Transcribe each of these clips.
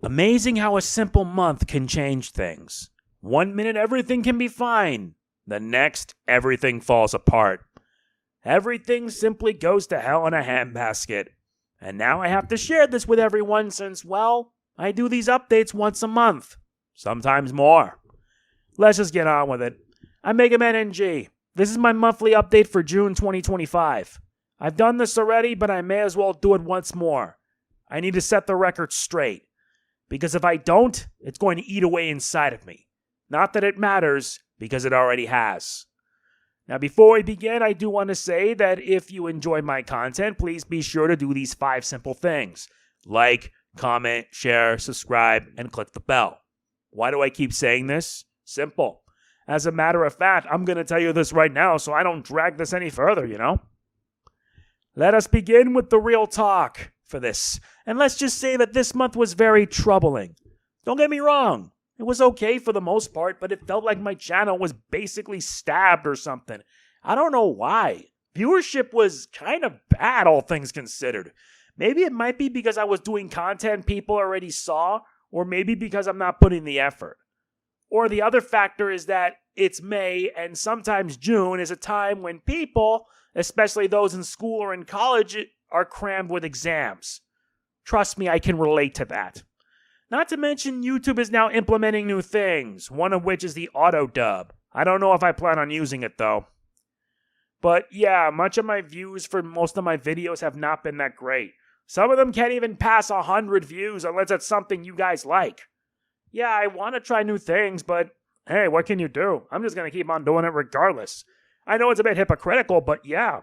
Amazing how a simple month can change things. 1 minute everything can be fine. The next, everything falls apart. Everything simply goes to hell in a handbasket. And now I have to share this with everyone since, well, I do these updates once a month. Sometimes more. Let's just get on with it. I'm MegamanNG. This is my monthly update for June 2025. I've done this already, but I may as well do it once more. I need to set the record straight. Because if I don't, it's going to eat away inside of me. Not that it matters, because it already has. Now, before we begin, I do want to say that if you enjoy my content, please be sure to do these 5 simple things. Like, comment, share, subscribe, and click the bell. Why do I keep saying this? Simple. As a matter of fact, I'm going to tell you this right now so I don't drag this any further, Let us begin with the real talk for this. And let's just say that this month was very troubling. Don't get me wrong. It was okay for the most part, but it felt like my channel was basically stabbed or something. I don't know why. Viewership was kind of bad, all things considered. Maybe it might be because I was doing content people already saw, or maybe because I'm not putting the effort. Or the other factor is that it's May, and sometimes June is a time when people, especially those in school or in college, are crammed with exams. Trust me, I can relate to that. Not to mention, YouTube is now implementing new things, one of which is the auto dub. I don't know if I plan on using it though. But yeah, much of my views for most of my videos have not been that great. Some of them can't even pass 100 views unless it's something you guys like. Yeah, I want to try new things, but hey, what can you do? I'm just going to keep on doing it regardless. I know it's a bit hypocritical, but yeah.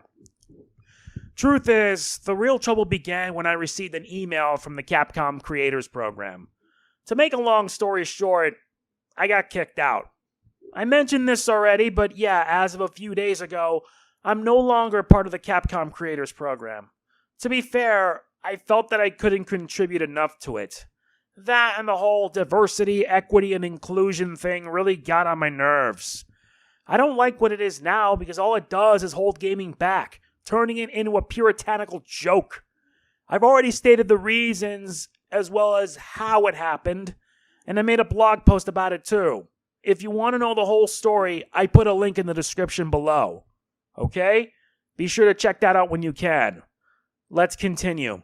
Truth is, the real trouble began when I received an email from the Capcom Creators Program. To make a long story short, I got kicked out. I mentioned this already, but yeah, as of a few days ago, I'm no longer part of the Capcom Creators Program. To be fair, I felt that I couldn't contribute enough to it. That and the whole diversity, equity, and inclusion thing really got on my nerves. I don't like what it is now because all it does is hold gaming back, turning it into a puritanical joke. I've already stated the reasons as well as how it happened, and I made a blog post about it too. If you want to know the whole story, I put a link in the description below. Okay? Be sure to check that out when you can. Let's continue.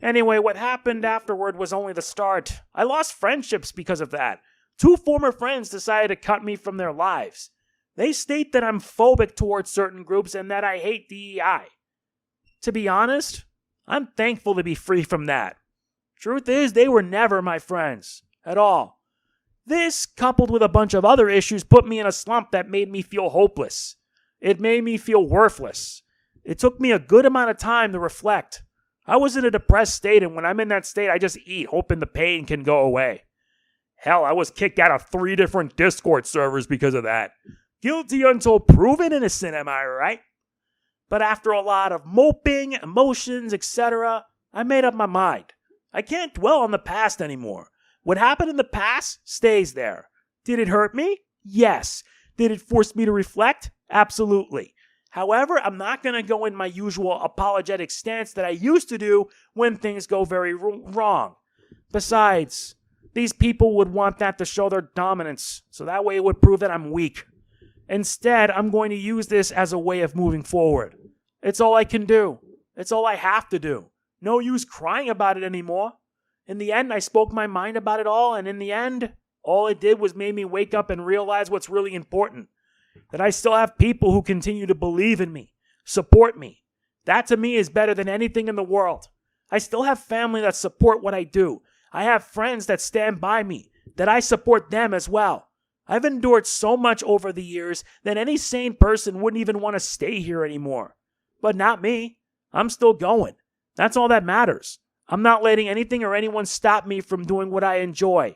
Anyway, what happened afterward was only the start. I lost friendships because of that. 2 former friends decided to cut me from their lives. They state that I'm phobic towards certain groups and that I hate DEI. To be honest, I'm thankful to be free from that. Truth is, they were never my friends. At all. This, coupled with a bunch of other issues, put me in a slump that made me feel hopeless. It made me feel worthless. It took me a good amount of time to reflect. I was in a depressed state, and when I'm in that state, I just eat, hoping the pain can go away. Hell, I was kicked out of 3 different Discord servers because of that. Guilty until proven innocent, am I right? But after a lot of moping, emotions, etc., I made up my mind. I can't dwell on the past anymore. What happened in the past stays there. Did it hurt me? Yes. Did it force me to reflect? Absolutely. However, I'm not going to go in my usual apologetic stance that I used to do when things go very wrong. Besides, these people would want that to show their dominance, so that way it would prove that I'm weak. Instead, I'm going to use this as a way of moving forward. It's all I can do. It's all I have to do. No use crying about it anymore. In the end, I spoke my mind about it all, and in the end, all it did was made me wake up and realize what's really important. That I still have people who continue to believe in me, support me. That to me is better than anything in the world. I still have family that support what I do. I have friends that stand by me, that I support them as well. I've endured so much over the years that any sane person wouldn't even want to stay here anymore. But not me. I'm still going. That's all that matters. I'm not letting anything or anyone stop me from doing what I enjoy.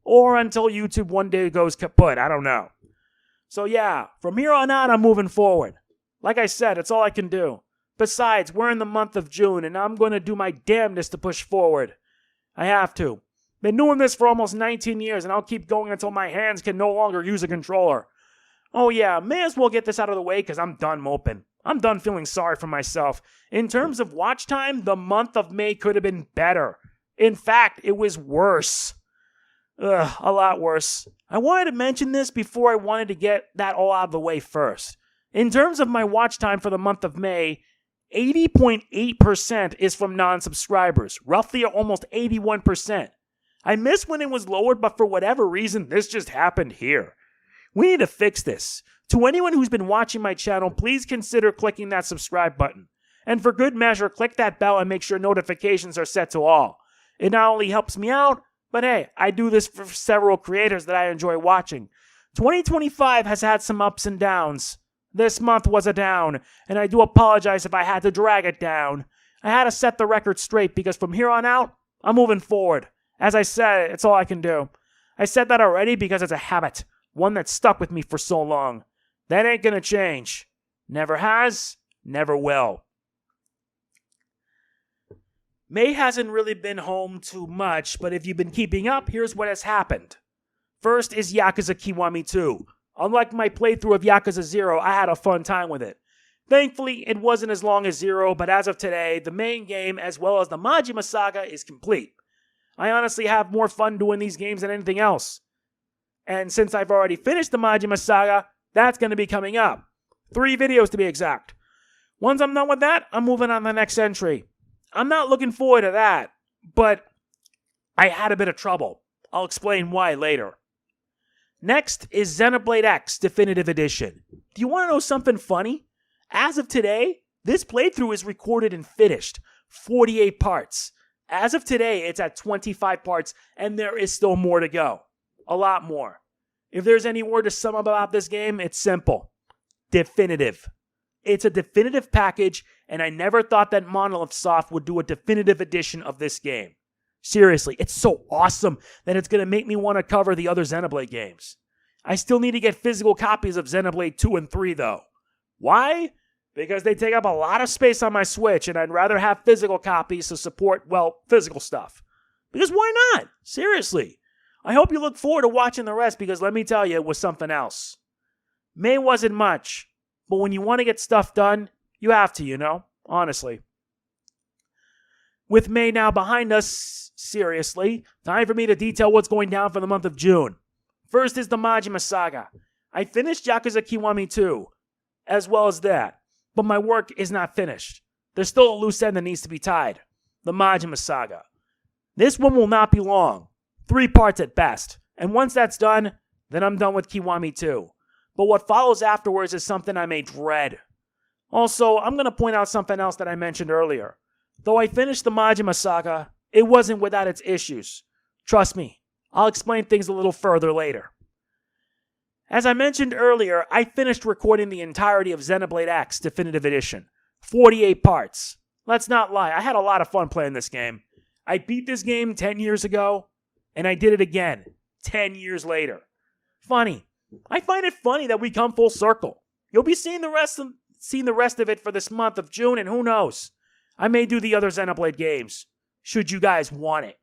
Or until YouTube one day goes kaput, I don't know. So yeah, from here on out, I'm moving forward. Like I said, it's all I can do. Besides, we're in the month of June, and I'm going to do my damnedest to push forward. I have to. Been doing this for almost 19 years, and I'll keep going until my hands can no longer use a controller. Oh yeah, may as well get this out of the way because I'm done moping. I'm done feeling sorry for myself. In terms of watch time, the month of May could have been better. In fact, it was worse. A lot worse. I wanted to mention this before I wanted to get that all out of the way first. In terms of my watch time for the month of May, 80.8% is from non-subscribers, roughly almost 81%. I missed when it was lowered, but for whatever reason, this just happened here. We need to fix this. To anyone who's been watching my channel, please consider clicking that subscribe button. And for good measure, click that bell and make sure notifications are set to all. It not only helps me out, but hey, I do this for several creators that I enjoy watching. 2025 has had some ups and downs. This month was a down, and I do apologize if I had to drag it down. I had to set the record straight because from here on out, I'm moving forward. As I said, it's all I can do. I said that already because it's a habit, one that stuck with me for so long. That ain't gonna change. Never has, never will. May hasn't really been home too much, but if you've been keeping up, here's what has happened. First is Yakuza Kiwami 2. Unlike my playthrough of Yakuza 0, I had a fun time with it. Thankfully, it wasn't as long as 0, but as of today, the main game as well as the Majima Saga is complete. I honestly have more fun doing these games than anything else. And since I've already finished the Majima Saga, that's going to be coming up. 3 videos to be exact. Once I'm done with that, I'm moving on to the next entry. I'm not looking forward to that, but I had a bit of trouble. I'll explain why later. Next is Xenoblade X Definitive Edition. Do you want to know something funny? As of today, this playthrough is recorded and finished. 48 parts. As of today, it's at 25 parts, and there is still more to go. A lot more. If there's any word to sum up about this game, it's simple. Definitive. It's a definitive package, and I never thought that Monolith Soft would do a definitive edition of this game. Seriously, it's so awesome that it's going to make me want to cover the other Xenoblade games. I still need to get physical copies of Xenoblade 2 and 3, though. Why? Because they take up a lot of space on my Switch, and I'd rather have physical copies to support, well, physical stuff. Because why not? Seriously. I hope you look forward to watching the rest, because let me tell you, it was something else. May wasn't much. But when you want to get stuff done, you have to, you know? Honestly. With May now behind us, seriously, time for me to detail what's going down for the month of June. First is the Majima Saga. I finished Yakuza Kiwami 2, as well as that. But my work is not finished. There's still a loose end that needs to be tied. The Majima Saga. This one will not be long. 3 parts at best. And once that's done, then I'm done with Kiwami 2. But what follows afterwards is something I may dread. Also, I'm going to point out something else that I mentioned earlier. Though I finished the Majima Saga, it wasn't without its issues. Trust me, I'll explain things a little further later. As I mentioned earlier, I finished recording the entirety of Xenoblade X Definitive Edition. 48 parts. Let's not lie, I had a lot of fun playing this game. I beat this game 10 years ago, and I did it again 10 years later. Funny. I find it funny that we come full circle. You'll be seeing the rest of it for this month of June, and who knows? I may do the other Xenoblade games, should you guys want it.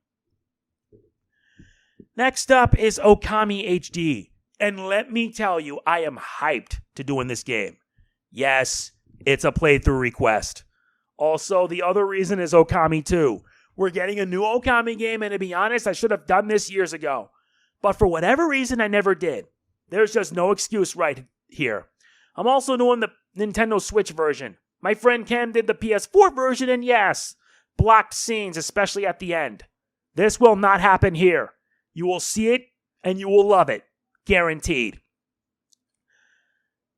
Next up is Okami HD, and let me tell you, I am hyped to doing this game. Yes, it's a playthrough request. Also, the other reason is Okami 2. We're getting a new Okami game, and to be honest, I should have done this years ago. But for whatever reason, I never did. There's just no excuse right here. I'm also doing the Nintendo Switch version. My friend Ken did the PS4 version, and yes, blocked scenes, especially at the end. This will not happen here. You will see it, and you will love it. Guaranteed.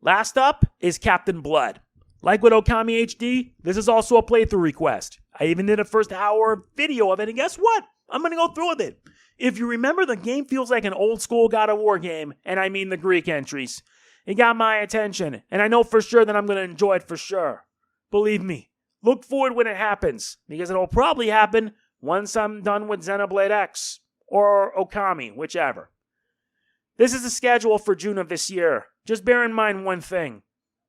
Last up is Captain Blood. Like with Okami HD, this is also a playthrough request. I even did a first hour video of it, and guess what? I'm going to go through with it. If you remember, the game feels like an old school God of War game, and I mean the Greek entries. It got my attention, and I know for sure that I'm going to enjoy it for sure. Believe me, look forward when it happens, because it'll probably happen once I'm done with Xenoblade X, or Okami, whichever. This is the schedule for June of this year. Just bear in mind one thing.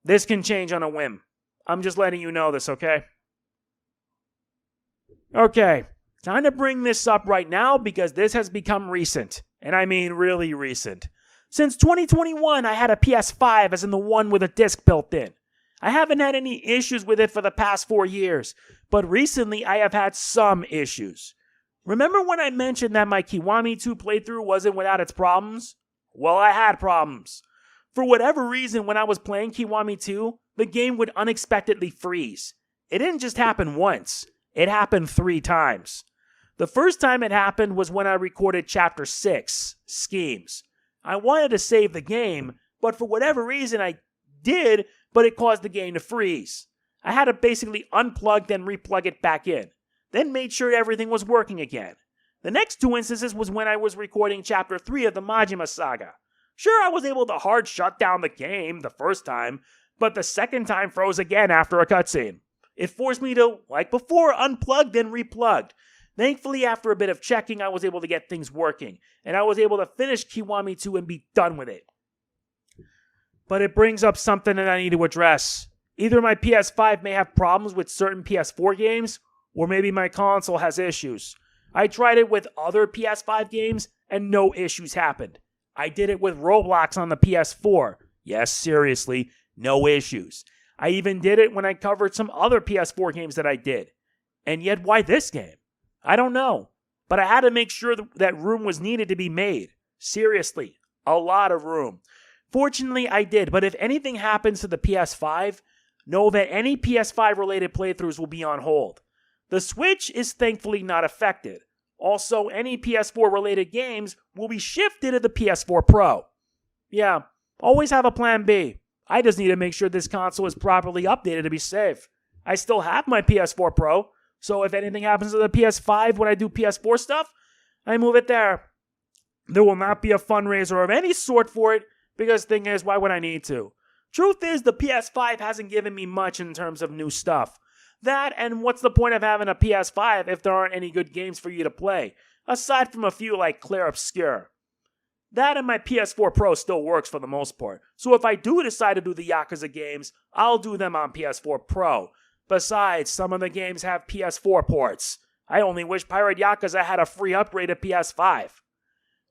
This can change on a whim. I'm just letting you know this, okay? Okay. Time to bring this up right now because this has become recent. And I mean really recent. Since 2021, I had a PS5 as in the one with a disc built in. I haven't had any issues with it for the past 4 years. But recently, I have had some issues. Remember when I mentioned that my Kiwami 2 playthrough wasn't without its problems? Well, I had problems. For whatever reason, when I was playing Kiwami 2, the game would unexpectedly freeze. It didn't just happen once, it happened 3 times. The first time it happened was when I recorded Chapter 6, Schemes. I wanted to save the game, but for whatever reason I did, but it caused the game to freeze. I had to basically unplug then replug it back in, then made sure everything was working again. The next 2 instances was when I was recording Chapter 3 of the Majima Saga. Sure, I was able to hard shut down the game the first time, but the second time froze again after a cutscene. It forced me to, like before, unplug then replugged. Thankfully, after a bit of checking, I was able to get things working, and I was able to finish Kiwami 2 and be done with it. But it brings up something that I need to address. Either my PS5 may have problems with certain PS4 games, or maybe my console has issues. I tried it with other PS5 games, and no issues happened. I did it with Roblox on the PS4. Yes, seriously, no issues. I even did it when I covered some other PS4 games that I did. And yet, why this game? I don't know. But I had to make sure that room was needed to be made. Seriously, a lot of room. Fortunately, I did. But if anything happens to the PS5, know that any PS5 related playthroughs will be on hold. The Switch is thankfully not affected. Also, any PS4 related games will be shifted to the PS4 Pro. Yeah, always have a plan B. I just need to make sure this console is properly updated to be safe. I still have my PS4 Pro, so if anything happens to the PS5 when I do PS4 stuff, I move it there. There will not be a fundraiser of any sort for it, because thing is, why would I need to? Truth is, the PS5 hasn't given me much in terms of new stuff. That, and what's the point of having a PS5 if there aren't any good games for you to play, aside from a few like Claire Obscure. That and my PS4 Pro still works for the most part, so if I do decide to do the Yakuza games, I'll do them on PS4 Pro. Besides, some of the games have PS4 ports. I only wish Pirate Yakuza had a free upgrade to PS5.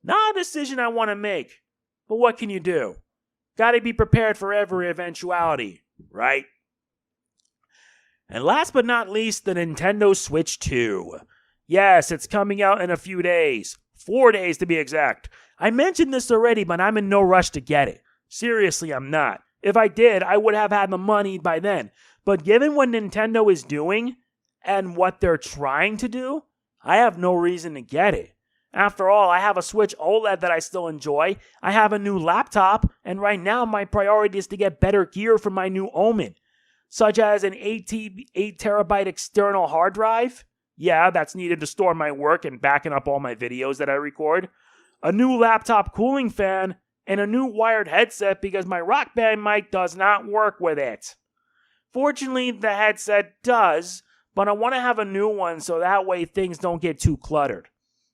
Not a decision I want to make, but what can you do? Gotta be prepared for every eventuality, right? And last but not least, the Nintendo Switch 2. Yes, it's coming out in a few days. 4 days to be exact. I mentioned this already, but I'm in no rush to get it. Seriously, I'm not. If I did, I would have had the money by then. But given what Nintendo is doing, and what they're trying to do, I have no reason to get it. After all, I have a Switch OLED that I still enjoy, I have a new laptop, and right now my priority is to get better gear for my new Omen. Such as an 8 terabyte external hard drive. Yeah, that's needed to store my work and backing up all my videos that I record. A new laptop cooling fan, and a new wired headset because my Rock Band mic does not work with it. Fortunately, the headset does, but I want to have a new one so that way things don't get too cluttered.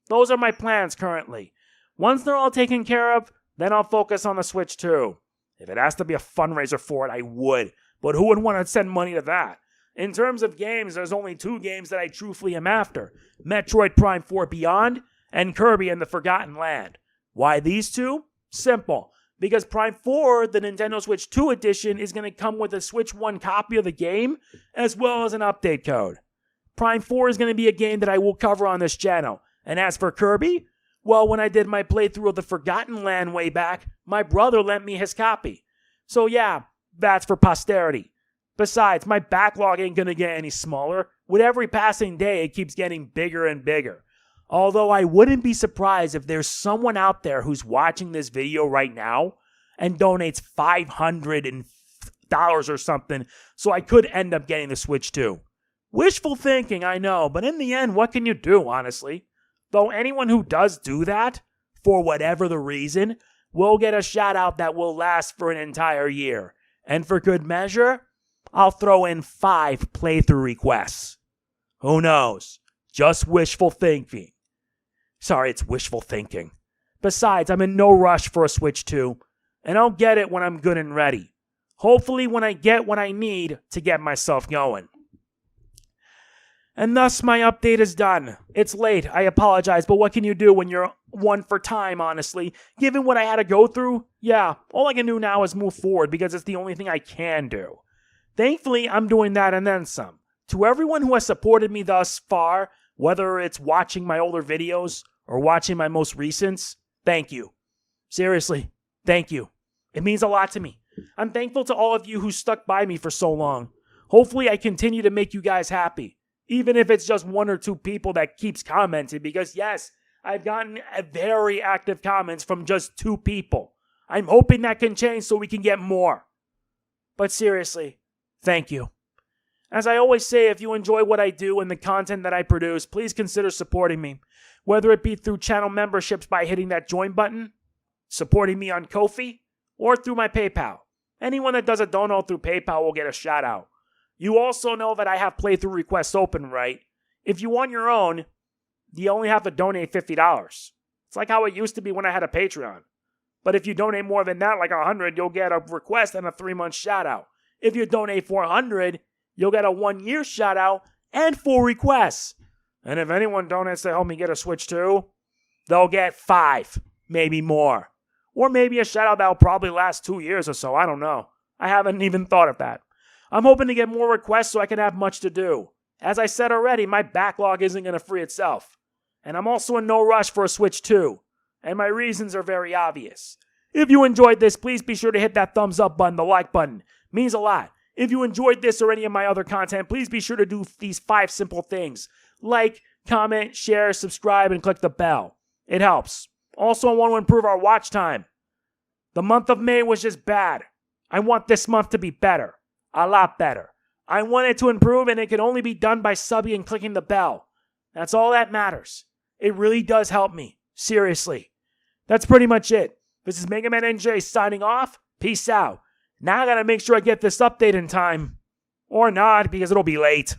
Those are my plans currently. Once they're all taken care of, then I'll focus on the Switch 2. If it has to be a fundraiser for it, I would. But who would want to send money to that? In terms of games, there's only 2 games that I truthfully am after. Metroid Prime 4 Beyond and Kirby and the Forgotten Land. Why these 2? Simple. Because Prime 4, the Nintendo Switch 2 edition, is going to come with a Switch 1 copy of the game, as well as an update code. Prime 4 is going to be a game that I will cover on this channel. And as for Kirby, well, when I did my playthrough of the Forgotten Land way back, my brother lent me his copy. So yeah, that's for posterity. Besides, my backlog ain't gonna get any smaller. With every passing day, it keeps getting bigger and bigger. Although I wouldn't be surprised if there's someone out there who's watching this video right now and donates $500 or something, so I could end up getting the Switch 2. Wishful thinking, I know, but in the end, what can you do, honestly? Though anyone who does do that, for whatever the reason, will get a shout out that will last for an entire year. And for good measure, I'll throw in 5 playthrough requests. Who knows? Just wishful thinking. Sorry, it's wishful thinking. Besides, I'm in no rush for a Switch 2, and I'll get it when I'm good and ready. Hopefully when I get what I need to get myself going. And thus my update is done. It's late, I apologize, but what can you do when you're one for time, honestly? Given what I had to go through, yeah, all I can do now is move forward because it's the only thing I can do. Thankfully, I'm doing that and then some. To everyone who has supported me thus far, Whether it's watching my older videos or watching my most recents, thank you. Seriously, thank you. It means a lot to me. I'm thankful to all of you who stuck by me for so long. Hopefully I continue to make you guys happy, even if it's just 1 or 2 people that keeps commenting, because yes, I've gotten very active comments from just 2 people. I'm hoping that can change so we can get more. But seriously, thank you. As I always say, if you enjoy what I do and the content that I produce, please consider supporting me, whether it be through channel memberships by hitting that join button, supporting me on Ko-fi, or through my PayPal. Anyone that does a dono through PayPal will get a shout out. You also know that I have playthrough requests open, right? If you want your own, you only have to donate $50. It's like how it used to be when I had a Patreon. But if you donate more than that, like $100, you'll get a request and a 3-month shout out. If you donate $400, you'll get a 1-year shout out and 4 requests. And if anyone donates to help me get a Switch 2, they'll get 5, maybe more. Or maybe a shout out that'll probably last 2 years or so. I don't know. I haven't even thought of that. I'm hoping to get more requests so I can have much to do. As I said already, my backlog isn't going to free itself. And I'm also in no rush for a Switch 2. And my reasons are very obvious. If you enjoyed this, please be sure to hit that thumbs up button, the like button. It means a lot. If you enjoyed this or any of my other content, please be sure to do these 5 simple things. Like, comment, share, subscribe, and click the bell. It helps. Also, I want to improve our watch time. The month of May was just bad. I want this month to be better. A lot better. I want it to improve, and it can only be done by subbing and clicking the bell. That's all that matters. It really does help me. Seriously. That's pretty much it. This is MegamanNG signing off. Peace out. Now I gotta make sure I get this update in time. Or not, because it'll be late.